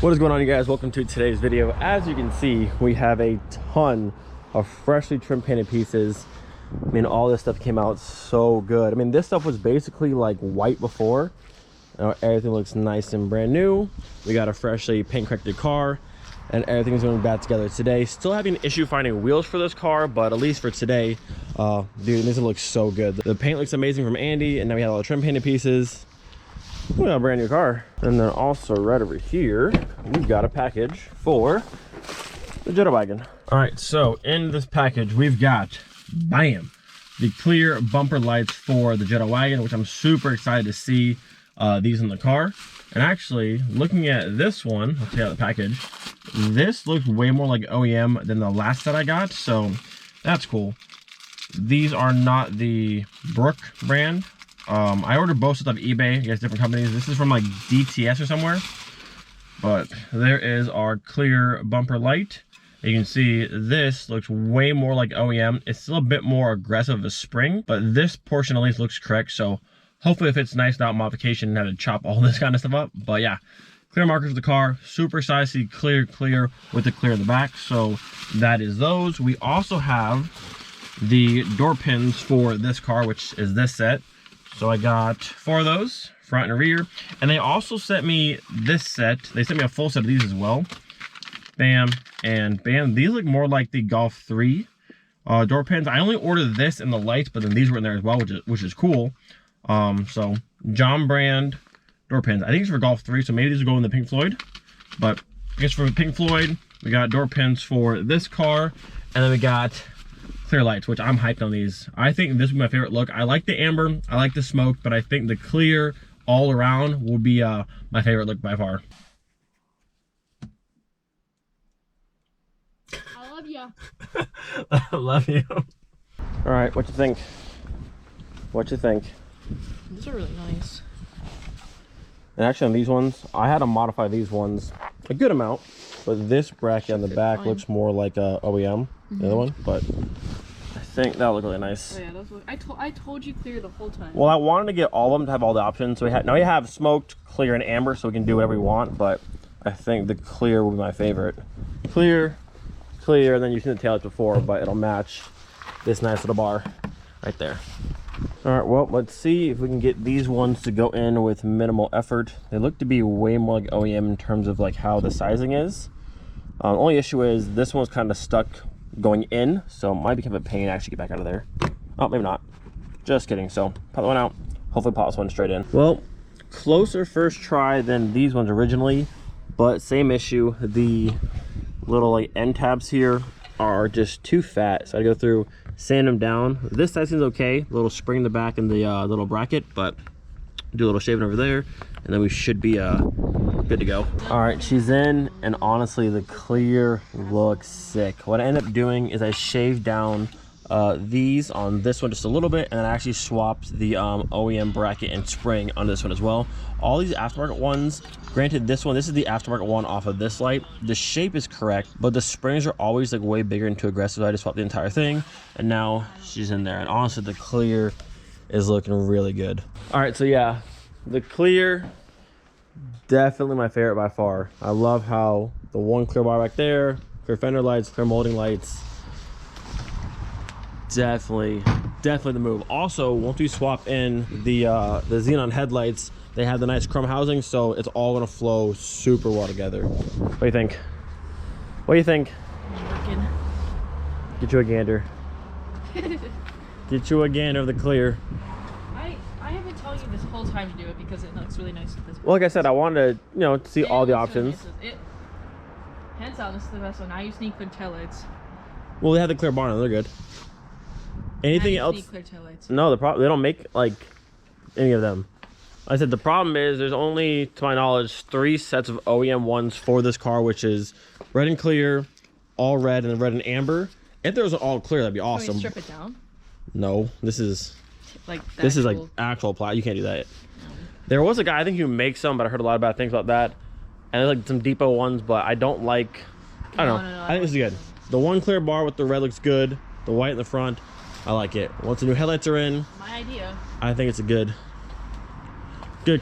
What is going on, you guys? Welcome to today's video. As you can see, we have a ton of freshly trimmed painted pieces. I mean, all this stuff came out so good. I mean, this stuff was basically like white before. Now everything looks nice and brand new. We got a freshly paint corrected car and everything's going back together today. Still having an issue finding wheels for this car, but at least for today, dude, this looks so good. The paint looks amazing from Andy, and now we have all the trim painted pieces. We got a brand new car. And then also right over here, we've got a package for the Jetta wagon. All right, so in this package, we've got, bam, the clear bumper lights for the Jetta wagon, which I'm super excited to see these in the car. And actually, looking at this one, I'll take out the package, this looks way more like OEM than the last set I got, so that's cool. These are not the Brook brand. I ordered both sets off eBay, I guess different companies. This is from like DTS or somewhere. But there is our clear bumper light. You can see this looks way more like OEM. It's still a bit more aggressive of a spring, but this portion at least looks correct. So hopefully if it's nice without modification and have to chop all this kind of stuff up. But yeah, clear markers of the car, super excited to see clear with the clear in the back. So that is those. We also have the door pins for this car, which is this set. So I got 4 of those, front and rear. And they also sent me this set. They sent me a full set of these as well. Bam and bam. These look more like the Golf 3 door pins. I only ordered this and the lights, but then these were in there as well, which is cool. So John brand door pins. I think it's for Golf 3, so maybe these will go in the Pink Floyd. But I guess for Pink Floyd, we got door pins for this car. And then we got clear lights, which I'm hyped on these. I think this will be my favorite look. I like the amber, I like the smoke, but I think the clear all around will be my favorite look by far. I love you. I love you. All right, what you think? What you think? These are really nice. And actually on these ones, I had to modify these ones a good amount, but this bracket on the back looks more like a OEM, the other one, but I think that'll look really nice. Oh yeah, those look, I told you clear the whole time. Well, I wanted to get all of them to have all the options. So now we have smoked, clear, and amber, so we can do whatever we want, but I think the clear will be my favorite. Clear, and then you've seen the taillights before, but it'll match this nice little bar right there. All right, well, let's see if we can get these ones to go in with minimal effort. They look to be way more like OEM in terms of like how the sizing is. The only issue is this one's kind of stuck going in, so it might become a pain to actually get back out of there. Oh, maybe not. Just kidding. So pop that one out. Hopefully pop this one straight in. Well, closer first try than these ones originally, but same issue. The little like end tabs here are just too fat, so I go through, sand them down. This side seems okay, a little spring in the back and the little bracket, but do a little shaving over there and then we should be good to go. All right, she's in, and honestly the clear looks sick. What I ended up doing is I shaved down these on this one just a little bit, and then I actually swapped the OEM bracket and spring on this one as well. All these aftermarket ones, granted this is the aftermarket one off of this light. The shape is correct, but the springs are always like way bigger and too aggressive, so I just swapped the entire thing, and now she's in there. And honestly, the clear is looking really good. All right, so yeah, the clear, definitely my favorite by far. I love how the one clear bar back there, clear fender lights, clear molding lights, definitely the move. Also, once we swap in the xenon headlights, they have the nice chrome housing, so it's all gonna flow super well together. What do you think? What do you think? Working. Get you a gander. Get you a gander of the clear. I have been telling you this whole time to do it because it looks really nice with this. Well, like I said, I wanted to, see all the options. Hands down, this is the best one. Now you sneak clear taillights. Well, they have the clear bar on, they're good. Anything else? Clear taillights. No, they don't make like any of them. I said the problem is there's only, to my knowledge, 3 sets of OEM ones for this car, which is red and clear, all red, and then red and amber. If there was an all clear, that'd be awesome. Can we strip it down? No, this is like actual plat. You can't do that. No. There was a guy I think who makes some, but I heard a lot of bad things about that. And there's like some depot ones, but I don't like. I don't know. No, I think this is good. The one clear bar with the red looks good. The white in the front, I like it. Once the new headlights are in, my idea. I think it's a good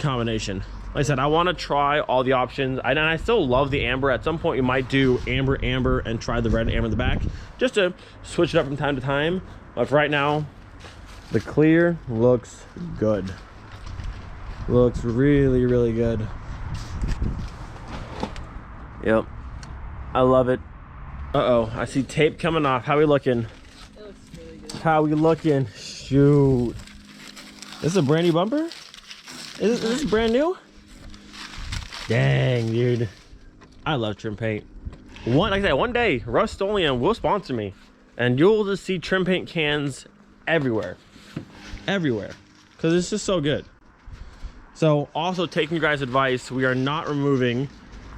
combination. Like I said, I want to try all the options. And I still love the amber. At some point, you might do amber, and try the red amber in the back, just to switch it up from time to time. But for right now, the clear looks good. Looks really, really good. Yep, I love it. Uh-oh, I see tape coming off. How we looking? It looks really good. How we looking? Shoot. This is a brand new bumper? Is this brand new? Dang, dude. I love trim paint. Like I said, one day, Rust-Oleum will sponsor me. And you'll just see trim paint cans everywhere. Everywhere. Because it's just so good. So, also taking your guys' advice, we are not removing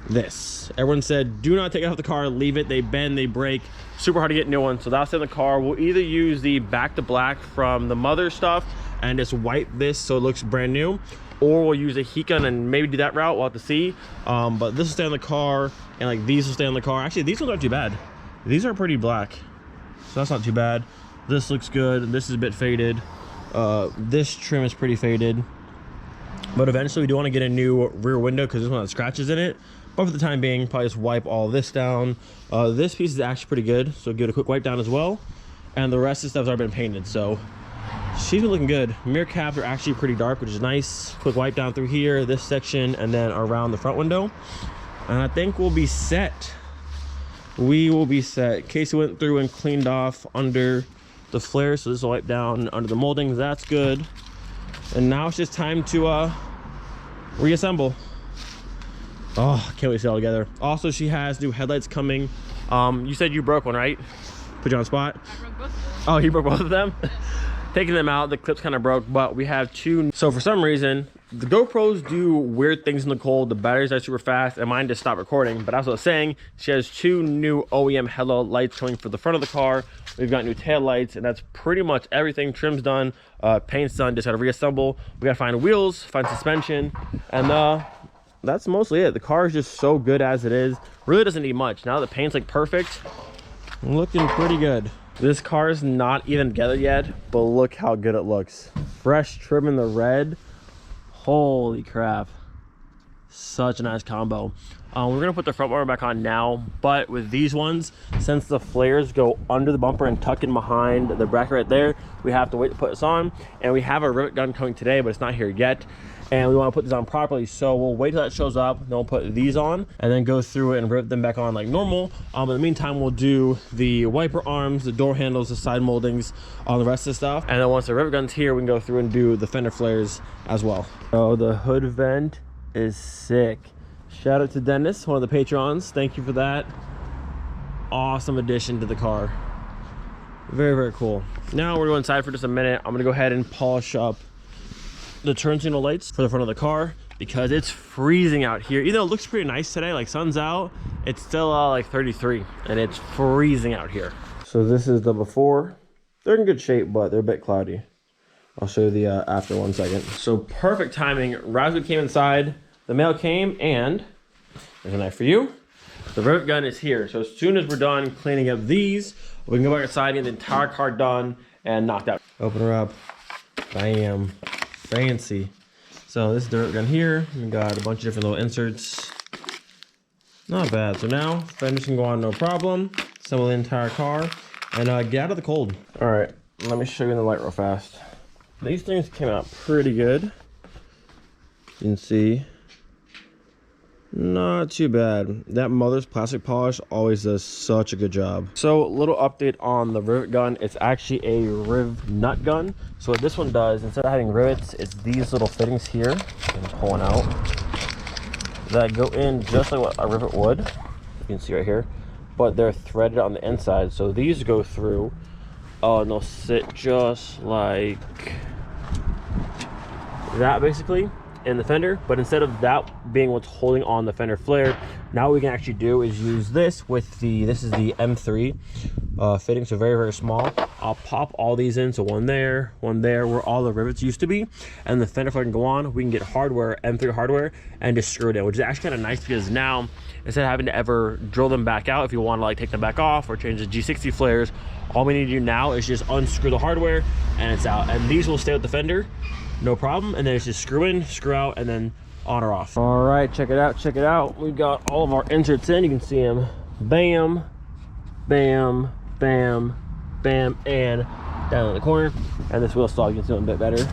this. Everyone said, do not take it off the car, leave it. They bend, they break. Super hard to get new ones. So that's in the car. We'll either use the back to black from the mother stuff and just wipe this so it looks brand new, or we'll use a heat gun and maybe do that route. We'll have to see. But this will stay on the car, and like these will stay on the car. Actually, these ones aren't too bad. These are pretty black, so that's not too bad. This looks good. This is a bit faded. This trim is pretty faded, but eventually we do want to get a new rear window because this one has scratches in it. But for the time being, probably just wipe all this down. This piece is actually pretty good, so give it a quick wipe down as well. And the rest of the stuff's already been painted, so she's been looking good. Mirror caps are actually pretty dark, which is nice. Quick wipe down through here, this section, and then around the front window. And I think we'll be set. We will be set. Casey went through and cleaned off under the flare, so this will wipe down under the moldings. That's good. And now it's just time to reassemble. Oh, can't wait to see it all together. Also, she has new headlights coming. You said you broke one, right? Put you on the spot. I broke both of them. Oh, you broke both of them? Taking them out, the clips kind of broke, but we have two. So for some reason, the GoPros do weird things in the cold. The batteries are super fast, and mine just stopped recording. But as I was saying, she has two new OEM headlight lights coming for the front of the car. We've got new tail lights, and that's pretty much everything. Trim's done, paint's done. Just got to reassemble. We got to find wheels, find suspension, and that's mostly it. The car is just so good as it is. Really doesn't need much. Now the paint's like perfect, looking pretty good. This car is not even together yet, but look how good it looks. Fresh trim in the red. Holy crap. Such a nice combo. We're gonna put the front bumper back on now, but with these ones, since the flares go under the bumper and tuck in behind the bracket right there, we have to wait to put this on. And we have a rivet gun coming today, but it's not here yet. And we want to put these on properly, so we'll wait till that shows up, then we'll put these on and then go through it and rip them back on like normal. In the meantime, we'll do the wiper arms, the door handles, the side moldings, all the rest of the stuff. And then once the rivet gun's here, we can go through and do the fender flares as well. Oh, the hood vent is sick. Shout out to Dennis, one of the patrons. Thank you for that. Awesome addition to the car. Very, very cool. Now we're going inside for just a minute. I'm gonna go ahead and polish up the turn signal lights for the front of the car because it's freezing out here. Even though it looks pretty nice today, like sun's out, it's still like 33 and it's freezing out here. So this is the before. They're in good shape, but they're a bit cloudy. I'll show you the after 1 second. So perfect timing. Right as we came inside, the mail came, and there's a knife for you. The rivet gun is here. So as soon as we're done cleaning up these, we can go back inside and get the entire car done and knocked out. Open her up. Bam. Fancy. So this is the rivet gun here. We got a bunch of different little inserts. Not bad. So now fenders can go on no problem. Assemble the entire car and get out of the cold. All right, let me show you in the light real fast. These things came out pretty good. You can see. Not too bad. That mother's plastic polish always does such a good job. So little update on the rivet gun. It's actually a riv nut gun. So what this one does, instead of having rivets, it's these little fittings here. I'm pulling out. That go in just like what a rivet would. You can see right here. But they're threaded on the inside. So these go through. And they'll sit just like that basically in the fender, but instead of that being what's holding on the fender flare, now what we can actually do is use this with this is the M3 fitting, so very, very small. I'll pop all these in, so one there, where all the rivets used to be, and the fender flare can go on. We can get hardware, M3 hardware, and just screw it in, which is actually kind of nice because now, instead of having to ever drill them back out, if you want to like take them back off or change the G60 flares, all we need to do now is just unscrew the hardware and it's out. And these will stay with the fender, no problem. And then it's just screw in, screw out, and then on or off. All right, check it out, check it out. We got all of our inserts in. You can see them. Bam, bam, bam, bam, and down in the corner. And this wheel stall, you can see them a bit better.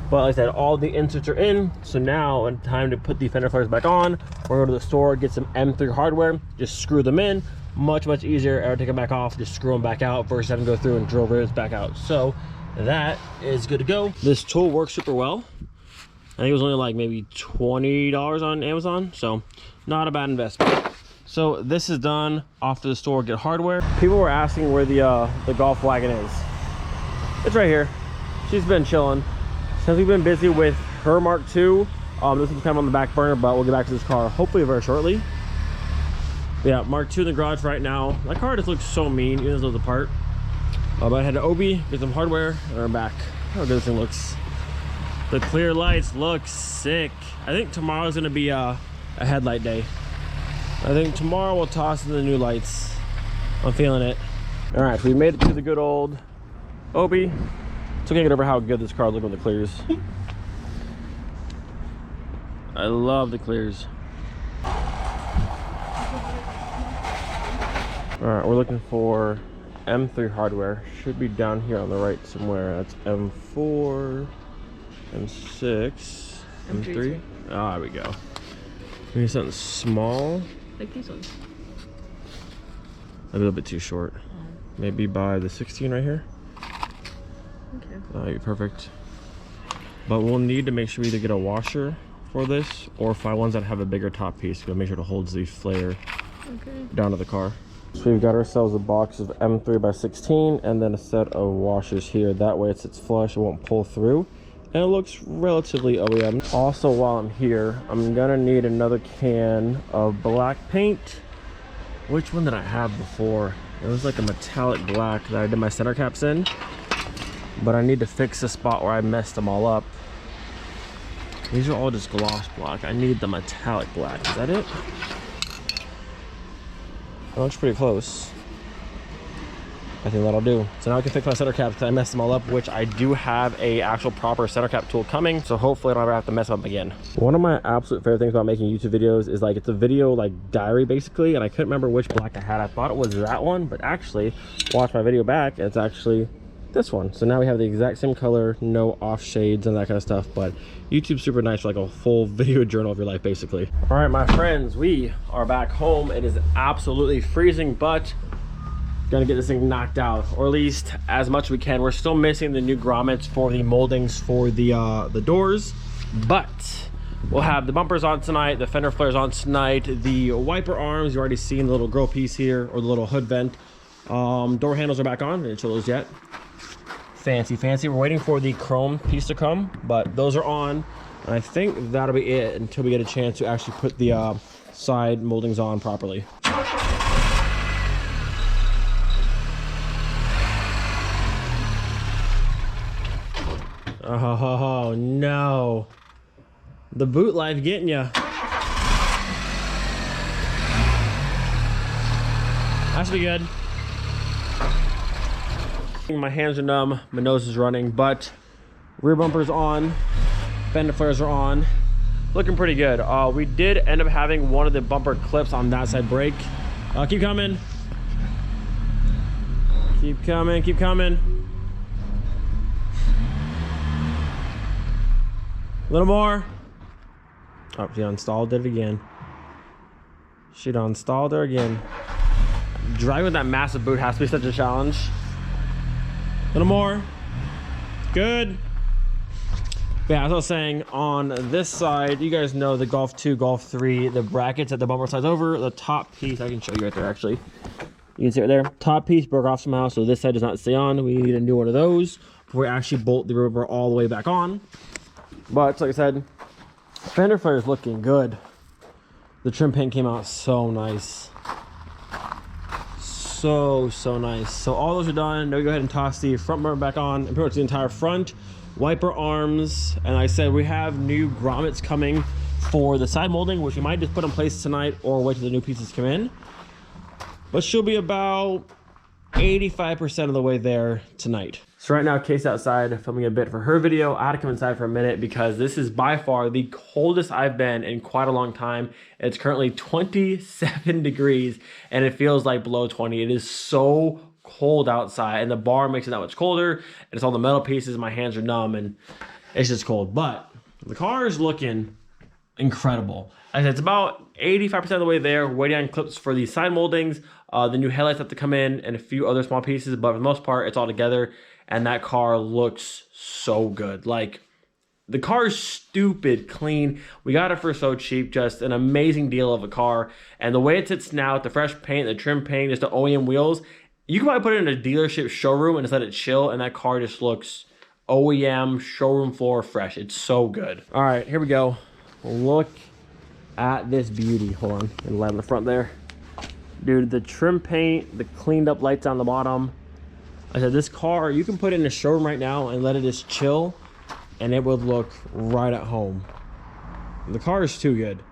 But like I said, all the inserts are in. So now it's time to put the fender flares back on. We're going to the store, get some M3 hardware, just screw them in. Much easier. Ever take them back off, just screw them back out versus having to go through and drill rivets back out. So that is good to go. This tool works super well. I think it was only like maybe $20 on Amazon, so not a bad investment. So this is done. Off to the store, get hardware. People were asking where the golf wagon is. It's right here. She's been chilling. Since we've been busy with her Mk2, this one's kind of on the back burner, but we'll get back to this car hopefully very shortly. Yeah, Mk2 in the garage right now. That car just looks so mean, even though it's apart. But I had to OB, get some hardware, and we're back. How good this thing looks. The clear lights look sick. I think tomorrow's gonna be a headlight day. I think tomorrow we'll toss in the new lights. I'm feeling it. All right, so we made it to the good old OB. Still can't get over how good this car looks with the clears. I love the clears. All right, we're looking for M3 hardware. Should be down here on the right somewhere. That's M4, M6, M3. Ah, there we go. Maybe something small. Like these ones. A little bit too short. Maybe by the 16 right here. Okay. That'd be perfect. But we'll need to make sure we either get a washer for this or find ones that have a bigger top piece. We'll make sure it holds the flare down to the car. So we've got ourselves a box of M3 by 16 and then a set of washers here. That way it sits flush, it won't pull through. And it looks relatively OEM. Also, while I'm here, I'm gonna need another can of black paint. Which one did I have before? It was like a metallic black that I did my center caps in. But I need to fix the spot where I messed them all up. These are all just gloss black. I need the metallic black. Is that it? That looks pretty close. I think that'll do. So now I can fix my center caps because I messed them all up, which I do have a actual proper center cap tool coming. So hopefully I don't ever have to mess them up again. One of my absolute favorite things about making YouTube videos is like, it's a video like diary basically. And I couldn't remember which black I had. I thought it was that one, but actually watch my video back and it's actually this one. So now we have the exact same color, no off shades and that kind of stuff. But YouTube's super nice for like a full video journal of your life basically. All right, my friends, we are back home. It is absolutely freezing, but gonna get this thing knocked out, or at least as much as we can. We're still missing the new grommets for the moldings for the doors, but we'll have the bumpers on tonight, the fender flares on tonight, the wiper arms. You already seen the little grill piece here, or the little hood vent. Door handles are back on. I didn't show those yet. Fancy. We're waiting for the chrome piece to come, but those are on. And I think that'll be it until we get a chance to actually put the side moldings on properly. Oh no, the boot life getting ya. That should be good. My hands are numb, my nose is running, but rear bumper's on, fender flares are on, looking pretty good. We did end up having one of the bumper clips on that side break. Keep coming. Keep coming. A little more. Oh, she installed it again. She done installed her again. Driving with that massive boot has to be such a challenge. A little more. Good. Yeah, as I was saying, on this side, you guys know the Golf 2, Golf 3, the brackets at the bumper sides over. The top piece, I can show you right there actually. You can see it right there. Top piece broke off somehow, so this side does not stay on. We need a new one of those before we actually bolt the rear bumper all the way back on. But like I said, fender flare is looking good. The trim paint came out so nice. So nice. So all those are done. Now we go ahead and toss the front bumper back on and pretty much the entire front. Wiper arms. And like I said, we have new grommets coming for the side molding, which we might just put in place tonight or wait till the new pieces come in. But she'll be about 85% of the way there tonight. So right now, Case outside filming a bit for her video. I had to come inside for a minute because this is by far the coldest I've been in quite a long time. It's currently 27 degrees and it feels like below 20. It is so cold outside and the bar makes it that much colder. And it's all the metal pieces. My hands are numb and it's just cold. But the car is looking incredible. As I said, it's about 85% of the way there. Waiting on clips for the side moldings. The new headlights have to come in and a few other small pieces, but for the most part, it's all together. And that car looks so good. Like, the car is stupid clean. We got it for so cheap, just an amazing deal of a car. And the way it sits now, with the fresh paint, the trim paint, just the OEM wheels, you can probably put it in a dealership showroom and just let it chill, and that car just looks OEM showroom floor fresh. It's so good. All right, here we go. Look at this beauty. Hold on, and light on the front there. Dude, the trim paint, the cleaned up lights on the bottom. I said, this car, you can put it in a showroom right now and let it just chill, and it would look right at home. The car is too good.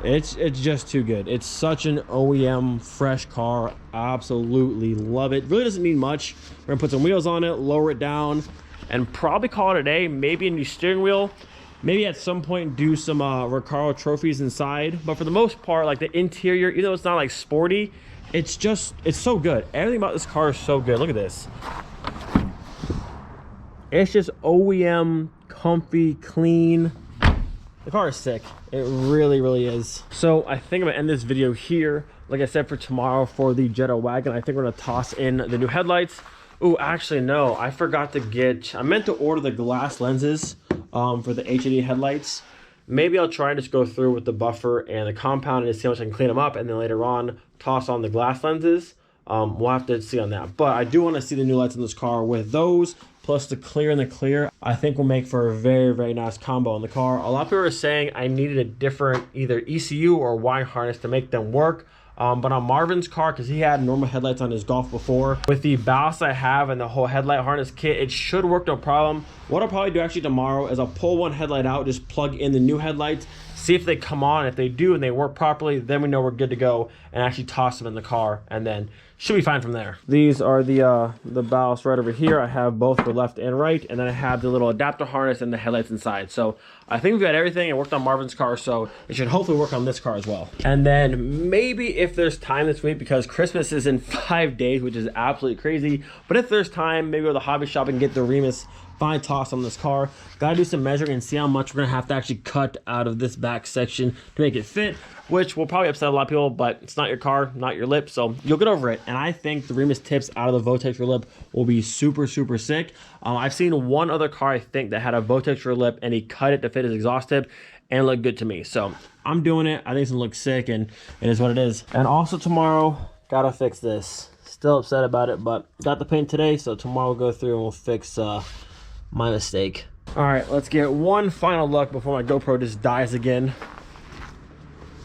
It's just too good. It's such an OEM fresh car. Absolutely love it. Really doesn't need much. We're gonna put some wheels on it, lower it down, and probably call it a day. Maybe a new steering wheel. Maybe at some point do some Recaro trophies inside. But for the most part, like the interior, even though it's not like sporty, it's so good. Everything about this car is so good. Look at this. It's just OEM, comfy, clean. The car is sick. It really, really is. So I think I'm gonna end this video here. Like I said, for tomorrow for the Jetta wagon, I think we're gonna toss in the new headlights. Oh, actually, no, I forgot to get, I meant to order the glass lenses for the HID headlights. Maybe I'll try and just go through with the buffer and the compound and see how much I can clean them up, and then later on toss on the glass lenses. We'll have to see on that. But I do want to see the new lights in this car with those, plus the clear and the clear. I think will make for a very, very nice combo in the car. A lot of people are saying I needed a different either ECU or wire harness to make them work. But on Marvin's car, because he had normal headlights on his Golf before, with the ballast I have and the whole headlight harness kit, it should work no problem. What I'll probably do actually tomorrow is I'll pull one headlight out, just plug in the new headlights, see if they come on. If they do and they work properly, then we know we're good to go, and actually toss them in the car, and then should be fine from there. These are the ballast right over here. I have both for left and right, and then I have the little adapter harness and the headlights inside. So I think we've got everything. It worked on Marvin's car, so it should hopefully work on this car as well. And then maybe if there's time this week, because Christmas is in 5 days, which is absolutely crazy, but if there's time, maybe go to the hobby shop and get the Remus fine toss on this car. Gotta do some measuring and see how much we're gonna have to actually cut out of this back section to make it fit, which will probably upset a lot of people, but it's not your car, not your lip, so you'll get over it. And I think the Remus tips out of the Vortex rear lip will be super, super sick. I've seen one other car, I think, that had a Vortex rear lip and he cut it to fit his exhaust tip and it looked good to me. So I'm doing it. I think it's gonna look sick, and it is what it is. And also tomorrow, gotta fix this. Still upset about it, but got the paint today, so tomorrow we'll go through and we'll fix my mistake. All right, let's get one final look before my GoPro just dies again.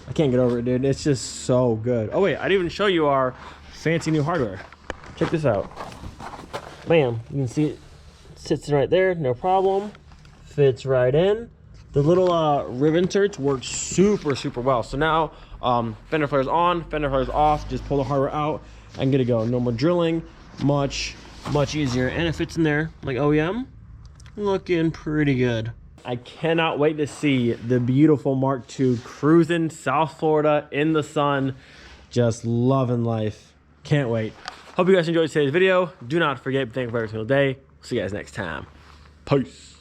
I can't get over it, dude. It's just so good. Oh wait, I didn't even show you our fancy new hardware. Check this out. Bam, you can see it sits right there, no problem. Fits right in. The little rib inserts work super, super well. So now fender flares on, fender flares off, just pull the hardware out and get to go. No more drilling, much easier. And it fits in there like OEM. Looking pretty good. I cannot wait to see the beautiful Mk2 cruising South Florida in the sun, just loving life. Can't wait. Hope you guys enjoyed today's video. Do not forget to thank you for every single day. See you guys next time. Peace.